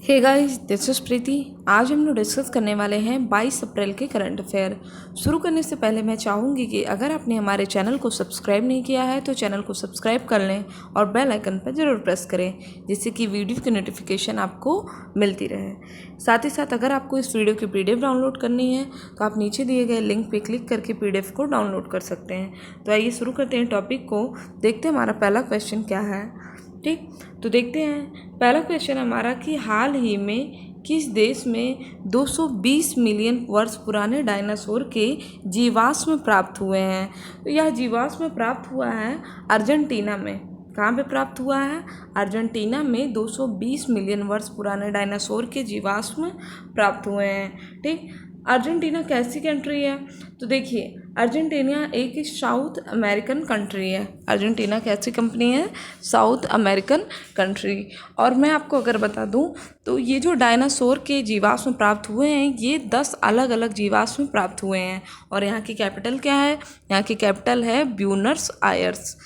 Hey guys, this is प्रीति। आज हम लोग डिस्कस करने वाले हैं 22 अप्रैल के करंट अफेयर। शुरू करने से पहले मैं चाहूँगी कि अगर आपने हमारे चैनल को सब्सक्राइब नहीं किया है तो चैनल को सब्सक्राइब कर लें और बेल आइकन पर ज़रूर प्रेस करें, जिससे कि वीडियो की नोटिफिकेशन आपको मिलती रहे। साथ ही साथ अगर आपको इस वीडियो की PDF डाउनलोड करनी है तो आप नीचे दिए गए लिंक पर क्लिक करके PDF को डाउनलोड कर सकते हैं। तो आइए शुरू करते हैं टॉपिक को। देखते हैं हमारा पहला क्वेश्चन क्या है। ठीक, तो देखते हैं पहला क्वेश्चन हमारा कि हाल ही में किस देश में 220 मिलियन वर्ष पुराने डायनासोर के जीवाश्म प्राप्त हुए हैं। तो यह जीवाश्म प्राप्त हुआ है अर्जेंटीना में। कहाँ पे प्राप्त हुआ है? अर्जेंटीना में 220 मिलियन वर्ष पुराने डायनासोर के जीवाश्म प्राप्त हुए हैं। ठीक, अर्जेंटीना कैसी कंट्री है? तो देखिए, अर्जेंटीना एक साउथ अमेरिकन कंट्री है। अर्जेंटीना कैसी कंपनी है? South American country. और मैं आपको अगर बता दूं तो ये जो डायनासोर के जीवाश्म प्राप्त हुए हैं, ये 10 अलग अलग जीवाश्म प्राप्त हुए हैं। और यहाँ की कैपिटल क्या है? यहाँ की कैपिटल है ब्यूनस आयर्स।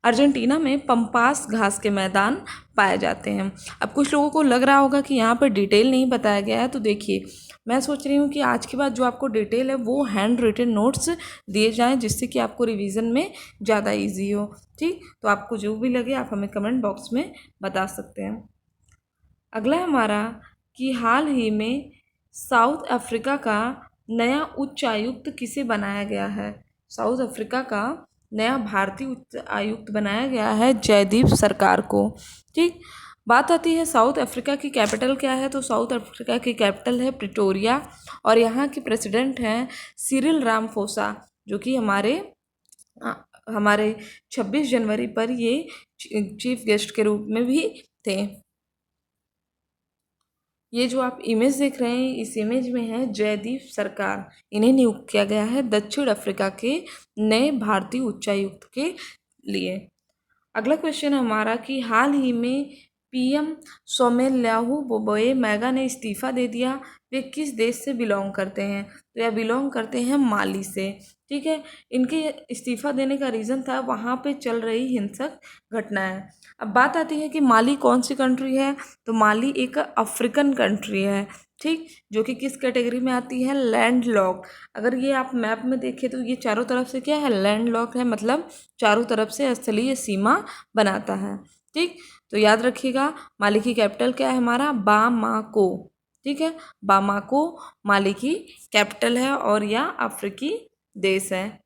अर्जेंटीना में पंपास घास के मैदान पाए जाते हैं। अब कुछ लोगों को लग रहा होगा कि यहाँ पर डिटेल नहीं बताया गया है, तो देखिए, मैं सोच रही हूँ कि आज के बाद जो आपको डिटेल है वो हैंड रिटन नोट्स दिए जाएं, जिससे कि आपको रिवीजन में ज़्यादा इजी हो। ठीक, तो आपको जो भी लगे आप हमें कमेंट बॉक्स में बता सकते हैं। अगला हमारा कि हाल ही में साउथ अफ्रीका का नया उच्चायुक्त किसे बनाया गया है? साउथ अफ्रीका का नया भारतीय उच्च आयुक्त बनाया गया है जयदीप सरकार को। ठीक, बात आती है साउथ अफ्रीका की कैपिटल क्या है? तो साउथ अफ्रीका की कैपिटल है प्रिटोरिया। और यहाँ के प्रेसिडेंट हैं सिरिल रामफोसा, जो कि हमारे 26 जनवरी पर ये चीफ गेस्ट के रूप में भी थे। ये जो आप इमेज देख रहे हैं, इस इमेज में है जयदीप सरकार। इन्हें नियुक्त किया गया है दक्षिण अफ्रीका के नए भारतीय उच्चायुक्त के लिए। अगला क्वेश्चन हमारा कि हाल ही में PM सोमेल्याहू बोबोए मैगा ने इस्तीफा दे दिया। वे किस देश से बिलोंग करते हैं? तो यह बिलोंग करते हैं माली से। ठीक है, इनके इस्तीफा देने का रीज़न था वहाँ पे चल रही हिंसक घटनाएं। अब बात आती है कि माली कौन सी कंट्री है? तो माली एक अफ्रीकन कंट्री है। ठीक, जो कि किस कैटेगरी में आती है? Land lock. अगर ये आप मैप में देखें तो ये चारों तरफ से क्या है? लैंड लॉक है, मतलब चारों तरफ से स्थलीय सीमा बनाता है। ठीक, तो याद रखिएगा, माली की कैपिटल क्या है? हमारा बामाको। ठीक है, बामाको माली की कैपिटल है और यह अफ्रीकी देश है।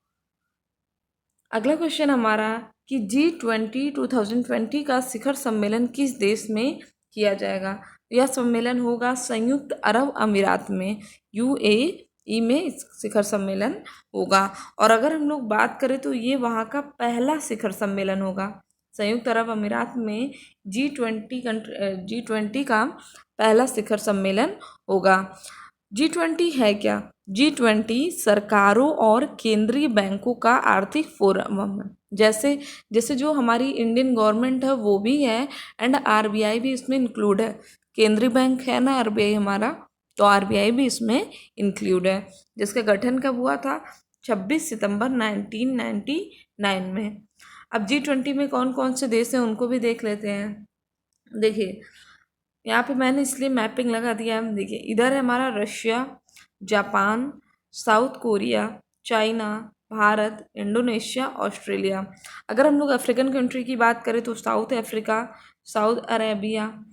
अगला क्वेश्चन हमारा कि G20 2020 का शिखर सम्मेलन किस देश में किया जाएगा? यह सम्मेलन होगा संयुक्त अरब अमीरात में, UAE में शिखर सम्मेलन होगा। और अगर हम लोग बात करें तो ये वहाँ का पहला शिखर सम्मेलन होगा। संयुक्त अरब अमीरात में G20 का पहला शिखर सम्मेलन होगा। G20 है क्या? G20 सरकारों और केंद्रीय बैंकों का आर्थिक फोरम है। जैसे जैसे जो हमारी इंडियन गवर्नमेंट है वो भी है, एंड RBI भी इसमें इंक्लूड है। केंद्रीय बैंक है ना RBI हमारा, तो RBI भी इसमें इंक्लूड है, जिसका गठन कब हुआ था? 26 सितंबर 1999 में। अब G20 में कौन कौन से देश हैं उनको भी देख लेते हैं। देखिए, यहाँ पे मैंने इसलिए मैपिंग लगा दिया है। देखिए, इधर है हमारा Russia, Japan, South Korea, China, Bharat, Indonesia, Australia. अगर हम लोग अफ्रीकन कंट्री की बात करें तो South Africa, Saudi Arabia,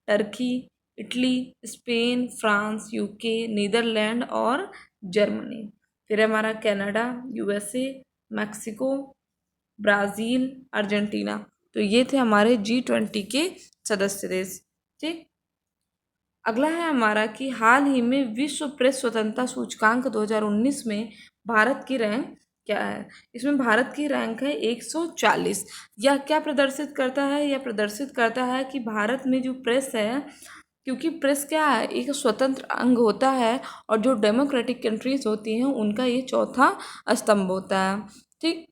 Turkey, Italy, Spain, France, UK, Netherland और जर्मनी। फिर हमारा Canada, USA, Mexico, Brazil, Argentina. तो ये थे हमारे G20 के सदस्य देश। ठीक, अगला है हमारा कि हाल ही में विश्व प्रेस स्वतंत्रता सूचकांक 2019 में भारत की रैंक क्या है? इसमें भारत की रैंक है 140। यह क्या प्रदर्शित करता है? यह प्रदर्शित करता है कि भारत में जो प्रेस है, क्योंकि प्रेस क्या है? एक स्वतंत्र अंग होता है, और जो डेमोक्रेटिक कंट्रीज होती हैं उनका ये चौथा स्तंभ होता है। ठीक,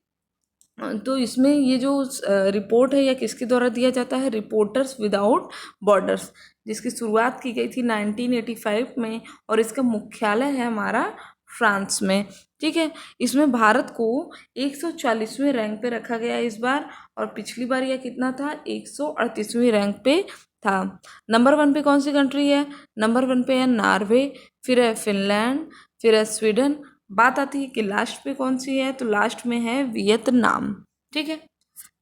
तो इसमें ये जो रिपोर्ट है यह किसके द्वारा दिया जाता है? रिपोर्टर्स विदाउट बॉर्डर्स, जिसकी शुरुआत की गई थी 1985 में, और इसका मुख्यालय है हमारा फ्रांस में। ठीक है, इसमें भारत को 140वें रैंक पे रखा गया इस बार, और पिछली बार यह कितना था? 138वें रैंक पे था। नंबर 1 पे कौन सी कंट्री है? नंबर 1 पे है नॉर्वे, फिर है फिनलैंड, फिर है स्वीडन। बात आती है कि लास्ट पे कौन सी है, तो लास्ट में है वियतनाम। ठीक है,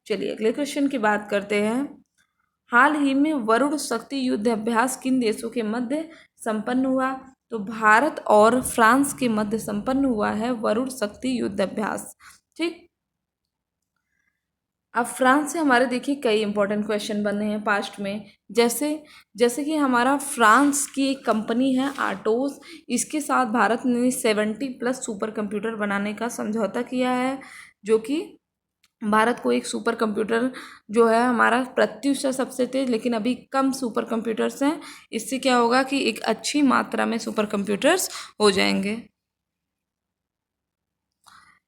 चलिए अगले क्वेश्चन की बात करते हैं। हाल ही में वरुण शक्ति युद्ध अभ्यास किन देशों के मध्य संपन्न हुआ? तो भारत और फ्रांस के मध्य संपन्न हुआ है वरुण शक्ति युद्ध अभ्यास। ठीक, अब फ्रांस से हमारे देखिए कई इंपॉर्टेंट क्वेश्चन बने हैं पास्ट में। जैसे जैसे कि हमारा फ्रांस की एक कंपनी है आटोस, इसके साथ भारत ने 70+ सुपर कंप्यूटर बनाने का समझौता किया है, जो कि भारत को एक सुपर कंप्यूटर जो है हमारा प्रत्युष है सबसे तेज, लेकिन अभी कम सुपर कंप्यूटर्स हैं। इससे क्या होगा कि एक अच्छी मात्रा में सुपर कंप्यूटर्स हो जाएंगे।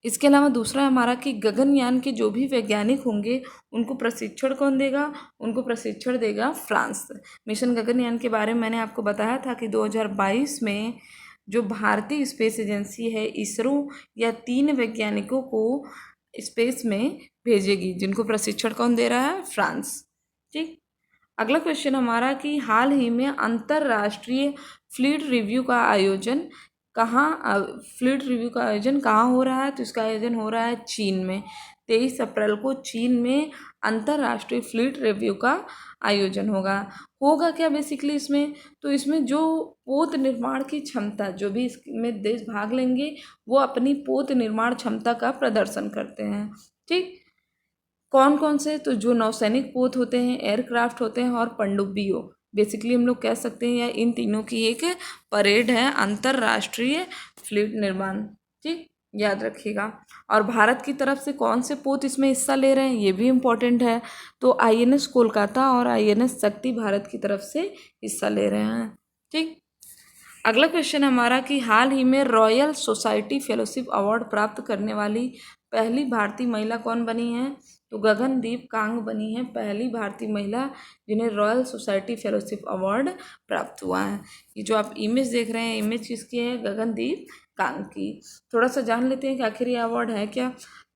इसके अलावा दूसरा हमारा कि गगनयान के जो भी वैज्ञानिक होंगे उनको प्रशिक्षण कौन देगा? उनको प्रशिक्षण देगा फ्रांस। मिशन गगनयान के बारे में मैंने आपको बताया था कि 2022 में जो भारतीय स्पेस एजेंसी है इसरो, या 3 वैज्ञानिकों को स्पेस में भेजेगी, जिनको प्रशिक्षण कौन दे रहा है? फ्रांस। ठीक, अगला क्वेश्चन हमारा कि हाल ही में अंतर्राष्ट्रीय फ्लीट रिव्यू का आयोजन फ्लीट रिव्यू का आयोजन कहाँ हो रहा है? तो इसका आयोजन हो रहा है चीन में। 23 अप्रैल को चीन में अंतर्राष्ट्रीय फ्लीट रिव्यू का आयोजन होगा क्या बेसिकली इसमें? तो इसमें जो पोत निर्माण की क्षमता, जो भी इसमें देश भाग लेंगे वो अपनी पोत निर्माण क्षमता का प्रदर्शन करते हैं। ठीक, कौन कौन से? तो जो नौसैनिक पोत होते हैं, एयरक्राफ्ट होते हैं और पनडुब्बी हो, बेसिकली हम लोग कह सकते हैं या इन तीनों की एक परेड है अंतर्राष्ट्रीय फ्लीट निर्माण। ठीक, याद रखिएगा। और भारत की तरफ से कौन से पोत इसमें हिस्सा ले रहे हैं ये भी इम्पोर्टेंट है। तो INS कोलकाता और INS शक्ति भारत की तरफ से हिस्सा ले रहे हैं। ठीक, अगला क्वेश्चन हमारा कि हाल ही में रॉयल सोसाइटी फेलोशिप अवार्ड प्राप्त करने वाली पहली भारतीय महिला कौन बनी है? तो गगनदीप कांग बनी है पहली भारतीय महिला जिन्हें रॉयल सोसाइटी फेलोशिप अवार्ड प्राप्त हुआ है। ये जो आप इमेज देख रहे हैं, इमेज किसकी है? गगनदीप कांग की। थोड़ा सा जान लेते हैं कि आखिर ये अवार्ड है क्या।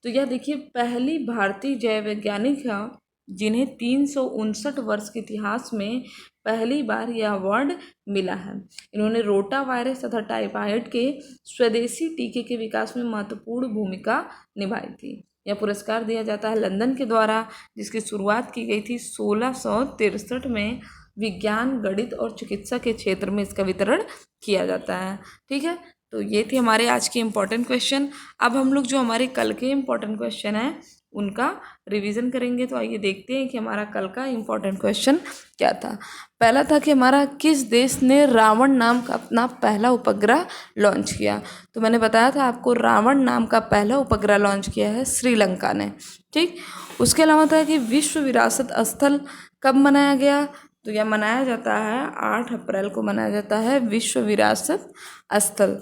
तो यह देखिए पहली भारतीय जैव वैज्ञानिक है जिन्हें 359 वर्ष के इतिहास में पहली बार यह अवार्ड मिला है। इन्होंने रोटा वायरस तथा टाइफाइड के स्वदेशी टीके के विकास में महत्वपूर्ण भूमिका निभाई थी। यह पुरस्कार दिया जाता है लंदन के द्वारा, जिसकी शुरुआत की गई थी 1663 में। विज्ञान, गणित और चिकित्सा के क्षेत्र में इसका वितरण किया जाता है। ठीक है, तो ये थे हमारे आज के इम्पोर्टेंट क्वेश्चन। अब हम लोग जो हमारे कल के इम्पोर्टेंट क्वेश्चन हैं उनका रिवीजन करेंगे। तो आइए देखते हैं कि हमारा कल का इम्पोर्टेंट क्वेश्चन क्या था। पहला था कि हमारा किस देश ने रावण नाम का अपना पहला उपग्रह लॉन्च किया? तो मैंने बताया था आपको, रावण नाम का पहला उपग्रह लॉन्च किया है श्रीलंका ने। ठीक, उसके अलावा था कि विश्व विरासत स्थल कब मनाया गया? तो यह मनाया जाता है 8 अप्रैल को मनाया जाता है विश्व विरासत स्थल।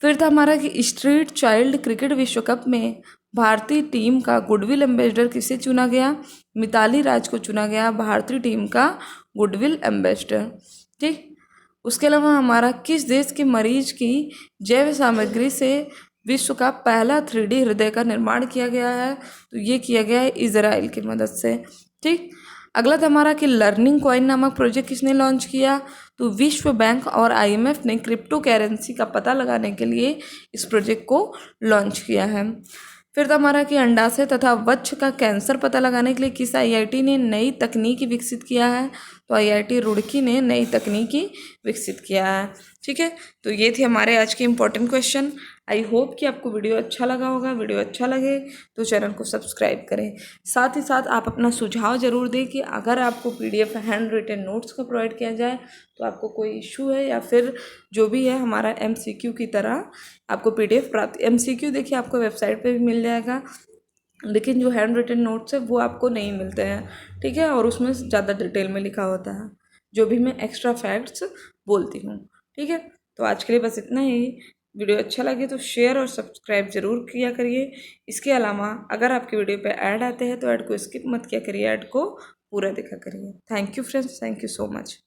फिर था हमारा कि स्ट्रीट चाइल्ड क्रिकेट विश्व कप में भारतीय टीम का गुडविल एम्बेसडर किसे चुना गया? मिताली राज को चुना गया भारतीय टीम का गुडविल एम्बेसडर। ठीक, उसके अलावा हमारा किस देश के मरीज की जैव सामग्री से विश्व का पहला 3D हृदय का निर्माण किया गया है? तो ये किया गया है इजराइल की मदद से। ठीक, अगला था हमारा कि लर्निंग कॉइन नामक प्रोजेक्ट किसने लॉन्च किया? तो विश्व बैंक और IMF ने क्रिप्टो करेंसी का पता लगाने के लिए इस प्रोजेक्ट को लॉन्च किया है। फिर था हमारा कि अंडाशय तथा वक्ष का कैंसर पता लगाने के लिए किस IIT ने नई तकनीक विकसित किया है? तो IIT रुड़की ने नई तकनीकी विकसित किया है। ठीक है, तो ये थे हमारे आज के इम्पोर्टेंट क्वेश्चन। आई होप कि आपको वीडियो अच्छा लगा होगा। वीडियो अच्छा लगे तो चैनल को सब्सक्राइब करें। साथ ही साथ आप अपना सुझाव ज़रूर दें कि अगर आपको PDF हैंड रिटन नोट्स का प्रोवाइड किया जाए तो आपको कोई इशू है, या फिर जो भी है हमारा MCQ की तरह आपको PDF प्राप्त। MCQ देखिए आपको वेबसाइट पे भी मिल जाएगा, लेकिन जो हैंड रिटन नोट्स है वो आपको नहीं मिलते हैं। ठीक है, और उसमें ज़्यादा डिटेल में लिखा होता है, जो भी मैं एक्स्ट्रा फैक्ट्स बोलती हूँ। ठीक है, तो आज के लिए बस इतना ही। वीडियो अच्छा लगे तो शेयर और सब्सक्राइब ज़रूर किया करिए। इसके अलावा अगर आपके वीडियो पे ऐड आते हैं तो ऐड को स्किप मत किया करिए, ऐड को पूरा देखा करिए। Thank you friends, thank you so much.